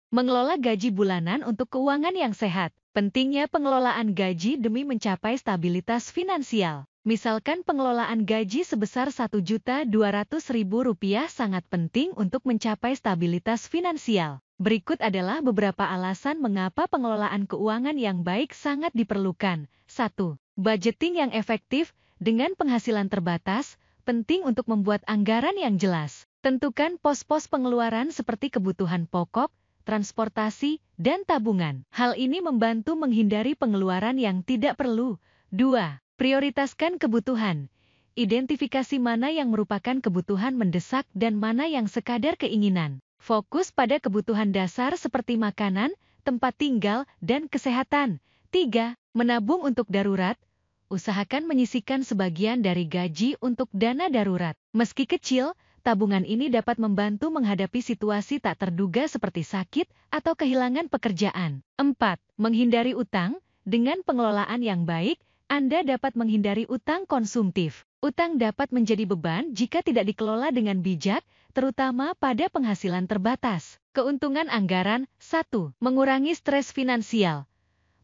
Mengelola gaji bulanan untuk keuangan yang sehat. Pentingnya pengelolaan gaji demi mencapai stabilitas finansial. Misalkan pengelolaan gaji sebesar Rp1.200.000 sangat penting untuk mencapai stabilitas finansial. Berikut adalah beberapa alasan mengapa pengelolaan keuangan yang baik sangat diperlukan. 1. Budgeting yang efektif. Dengan penghasilan terbatas, penting untuk membuat anggaran yang jelas. Tentukan pos-pos pengeluaran seperti kebutuhan pokok, transportasi, dan tabungan. Hal ini membantu menghindari pengeluaran yang tidak perlu. 2. Prioritaskan kebutuhan. Identifikasi mana yang merupakan kebutuhan mendesak dan mana yang sekadar keinginan. Fokus pada kebutuhan dasar seperti makanan, tempat tinggal, dan kesehatan. 3. Menabung untuk darurat. Usahakan menyisihkan sebagian dari gaji untuk dana darurat. Meski kecil, tabungan ini dapat membantu menghadapi situasi tak terduga seperti sakit atau kehilangan pekerjaan. 4. Menghindari utang. Dengan pengelolaan yang baik, Anda dapat menghindari utang konsumtif. Utang dapat menjadi beban jika tidak dikelola dengan bijak, terutama pada penghasilan terbatas. Keuntungan anggaran. 1. Mengurangi stres finansial.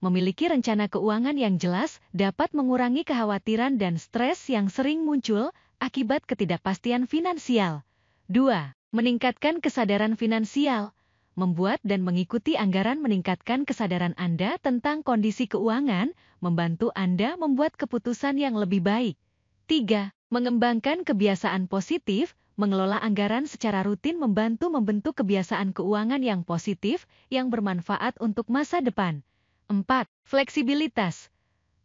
Memiliki rencana keuangan yang jelas dapat mengurangi kekhawatiran dan stres yang sering muncul akibat ketidakpastian finansial. 2. Meningkatkan kesadaran finansial. Membuat dan mengikuti anggaran meningkatkan kesadaran Anda tentang kondisi keuangan, membantu Anda membuat keputusan yang lebih baik. 3. Mengembangkan kebiasaan positif. Mengelola anggaran secara rutin membantu membentuk kebiasaan keuangan yang positif yang bermanfaat untuk masa depan. 4. Fleksibilitas.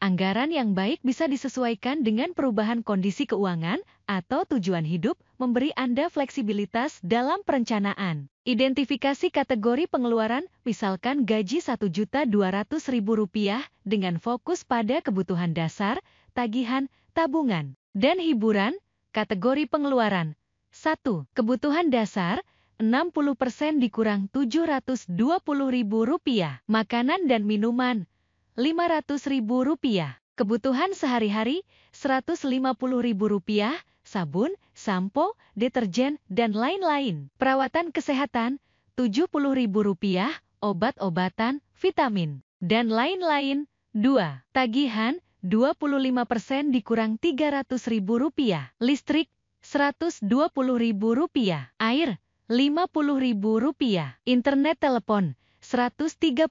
Anggaran yang baik bisa disesuaikan dengan perubahan kondisi keuangan atau tujuan hidup, memberi Anda fleksibilitas dalam perencanaan. Identifikasi kategori pengeluaran, misalkan gaji Rp1.200.000 dengan fokus pada kebutuhan dasar, tagihan, tabungan, dan hiburan. Kategori pengeluaran. 1. Kebutuhan dasar. 60% dikurang Rp720.000. Makanan dan minuman, Rp500.000. Kebutuhan sehari-hari, Rp150.000. Sabun, sampo, deterjen, dan lain-lain. Perawatan kesehatan, Rp70.000. Obat-obatan, vitamin, dan lain-lain. 2. Tagihan, 25% dikurang Rp300.000. Listrik, Rp120.000. Air, Rp50.000. Internet telepon, Rp130.000.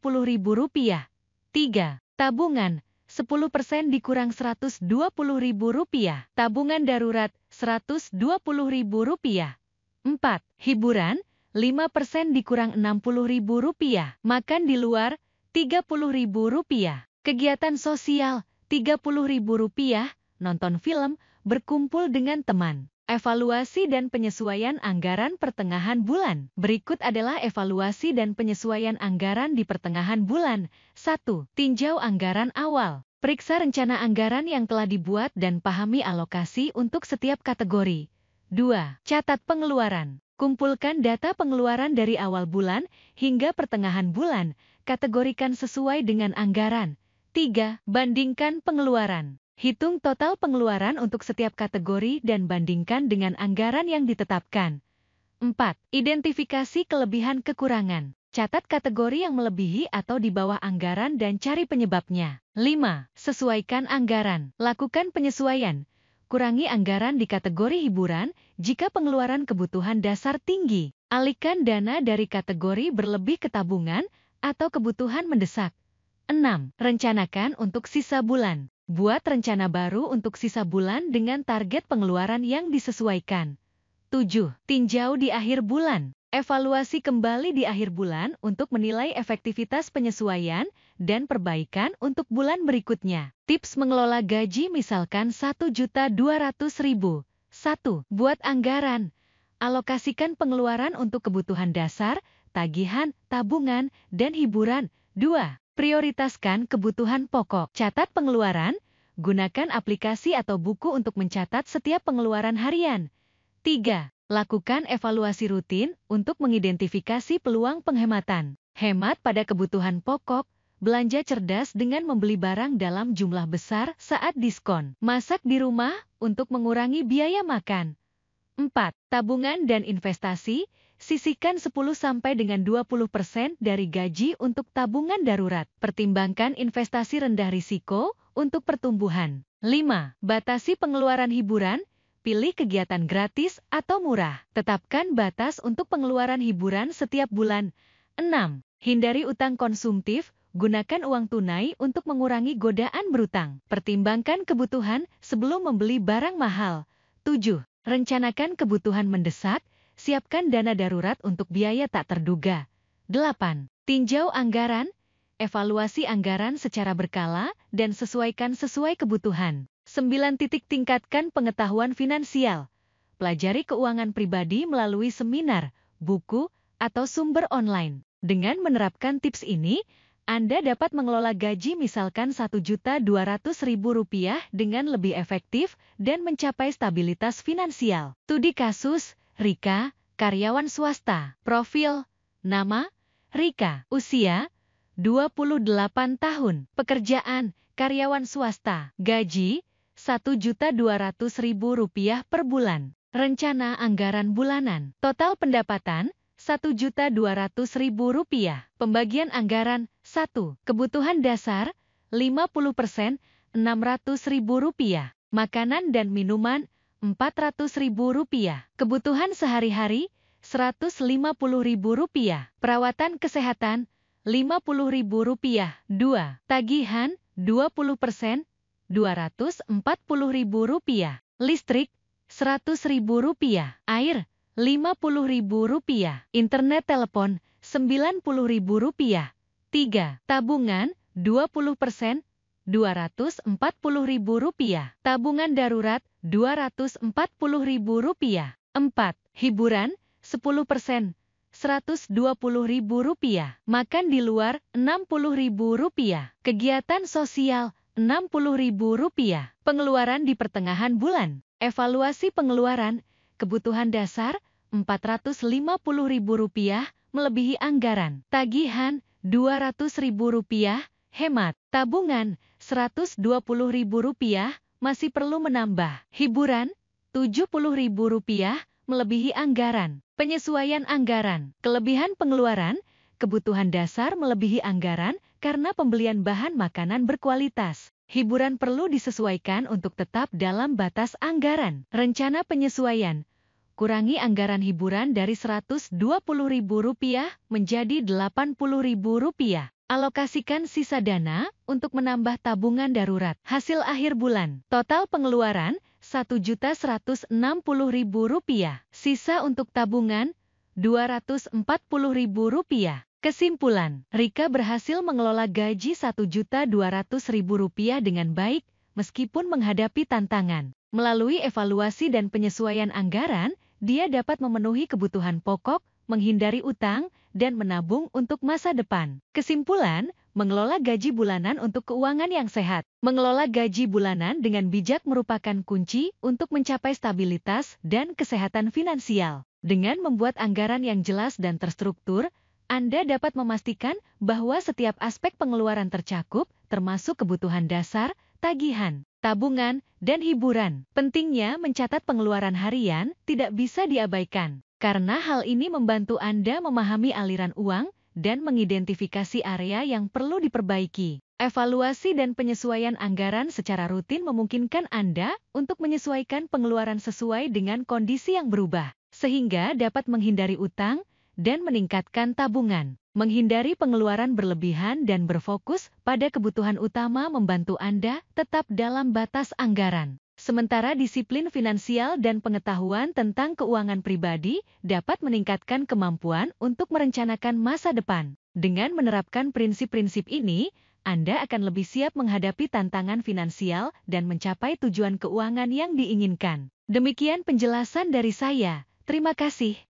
3. Tabungan, 10% dikurang Rp120.000. Tabungan darurat, Rp120.000. 4. Hiburan, 5% dikurang Rp60.000. Makan di luar, Rp30.000. Kegiatan sosial, Rp30.000. Nonton film, berkumpul dengan teman. Evaluasi dan penyesuaian anggaran pertengahan bulan. Berikut adalah evaluasi dan penyesuaian anggaran di pertengahan bulan. 1. Tinjau anggaran awal. Periksa rencana anggaran yang telah dibuat dan pahami alokasi untuk setiap kategori. 2. Catat pengeluaran. Kumpulkan data pengeluaran dari awal bulan hingga pertengahan bulan. Kategorikan sesuai dengan anggaran. 3. Bandingkan pengeluaran. Hitung total pengeluaran untuk setiap kategori dan bandingkan dengan anggaran yang ditetapkan. 4. Identifikasi kelebihan kekurangan. Catat kategori yang melebihi atau di bawah anggaran dan cari penyebabnya. 5. Sesuaikan anggaran. Lakukan penyesuaian. Kurangi anggaran di kategori hiburan jika pengeluaran kebutuhan dasar tinggi. Alihkan dana dari kategori berlebih ke tabungan atau kebutuhan mendesak. 6. Rencanakan untuk sisa bulan. Buat rencana baru untuk sisa bulan dengan target pengeluaran yang disesuaikan. 7. Tinjau di akhir bulan. Evaluasi kembali di akhir bulan untuk menilai efektivitas penyesuaian dan perbaikan untuk bulan berikutnya. Tips mengelola gaji misalkan Rp1.200.000. 1. Buat anggaran. Alokasikan pengeluaran untuk kebutuhan dasar, tagihan, tabungan, dan hiburan. 2. Prioritaskan kebutuhan pokok. Catat pengeluaran. Gunakan aplikasi atau buku untuk mencatat setiap pengeluaran harian. 3. Lakukan evaluasi rutin untuk mengidentifikasi peluang penghematan. Hemat pada kebutuhan pokok. Belanja cerdas dengan membeli barang dalam jumlah besar saat diskon. Masak di rumah untuk mengurangi biaya makan. 4. Tabungan dan investasi. sisihkan 10-20% dari gaji untuk tabungan darurat. Pertimbangkan investasi rendah risiko untuk pertumbuhan. 5. Batasi pengeluaran hiburan. Pilih kegiatan gratis atau murah. Tetapkan batas untuk pengeluaran hiburan setiap bulan. 6. Hindari utang konsumtif. Gunakan uang tunai untuk mengurangi godaan berutang. Pertimbangkan kebutuhan sebelum membeli barang mahal. 7. Rencanakan kebutuhan mendesak. Siapkan dana darurat untuk biaya tak terduga. 8. Tinjau anggaran. Evaluasi anggaran secara berkala dan sesuaikan sesuai kebutuhan. 9. Tingkatkan pengetahuan finansial. Pelajari keuangan pribadi melalui seminar, buku, atau sumber online. Dengan menerapkan tips ini, Anda dapat mengelola gaji misalkan Rp1.200.000 dengan lebih efektif dan mencapai stabilitas finansial. Studi kasus, Rika, karyawan swasta. Profil, nama, Rika. Usia, 28 tahun. Pekerjaan, karyawan swasta. Gaji, Rp1.200.000 per bulan. Rencana anggaran bulanan. Total pendapatan, Rp1.200.000. Pembagian anggaran, 1. Kebutuhan dasar, 50%, Rp600.000. Makanan dan minuman, Rp400.000. Kebutuhan sehari-hari, Rp150.000. Perawatan kesehatan, Rp50.000. 2. Tagihan, 20%, Rp240.000. Listrik, Rp100.000. Air, Rp50.000. Internet telepon, Rp90.000. 3. Tabungan, 20%, Rp240.000. Tabungan darurat, Rp240.000. 4. Hiburan, 10%, Rp120.000. Makan di luar, Rp60.000. Kegiatan sosial, Rp60.000. Pengeluaran di pertengahan bulan. Evaluasi pengeluaran. Kebutuhan dasar, Rp450.000 melebihi anggaran. Tagihan, Rp200.000. Hemat. Tabungan, Rp120.000 masih perlu menambah. Hiburan, Rp70.000 melebihi anggaran. Penyesuaian anggaran. Kelebihan pengeluaran. Kebutuhan dasar melebihi anggaran karena pembelian bahan makanan berkualitas. Hiburan perlu disesuaikan untuk tetap dalam batas anggaran. Rencana penyesuaian. Kurangi anggaran hiburan dari Rp120.000 menjadi Rp80.000. Alokasikan sisa dana untuk menambah tabungan darurat. Hasil akhir bulan. Total pengeluaran Rp1.160.000. Sisa untuk tabungan Rp240.000. Kesimpulan, Rika berhasil mengelola gaji Rp1.200.000 dengan baik meskipun menghadapi tantangan. Melalui evaluasi dan penyesuaian anggaran, dia dapat memenuhi kebutuhan pokok, menghindari utang, dan menabung untuk masa depan. Kesimpulan, mengelola gaji bulanan untuk keuangan yang sehat. Mengelola gaji bulanan dengan bijak merupakan kunci untuk mencapai stabilitas dan kesehatan finansial. Dengan membuat anggaran yang jelas dan terstruktur, Anda dapat memastikan bahwa setiap aspek pengeluaran tercakup, termasuk kebutuhan dasar, tagihan, tabungan, dan hiburan. Pentingnya mencatat pengeluaran harian tidak bisa diabaikan, karena hal ini membantu Anda memahami aliran uang dan mengidentifikasi area yang perlu diperbaiki. Evaluasi dan penyesuaian anggaran secara rutin memungkinkan Anda untuk menyesuaikan pengeluaran sesuai dengan kondisi yang berubah, sehingga dapat menghindari utang dan meningkatkan tabungan. Menghindari pengeluaran berlebihan dan berfokus pada kebutuhan utama membantu Anda tetap dalam batas anggaran. Sementara disiplin finansial dan pengetahuan tentang keuangan pribadi dapat meningkatkan kemampuan untuk merencanakan masa depan. Dengan menerapkan prinsip-prinsip ini, Anda akan lebih siap menghadapi tantangan finansial dan mencapai tujuan keuangan yang diinginkan. Demikian penjelasan dari saya. Terima kasih.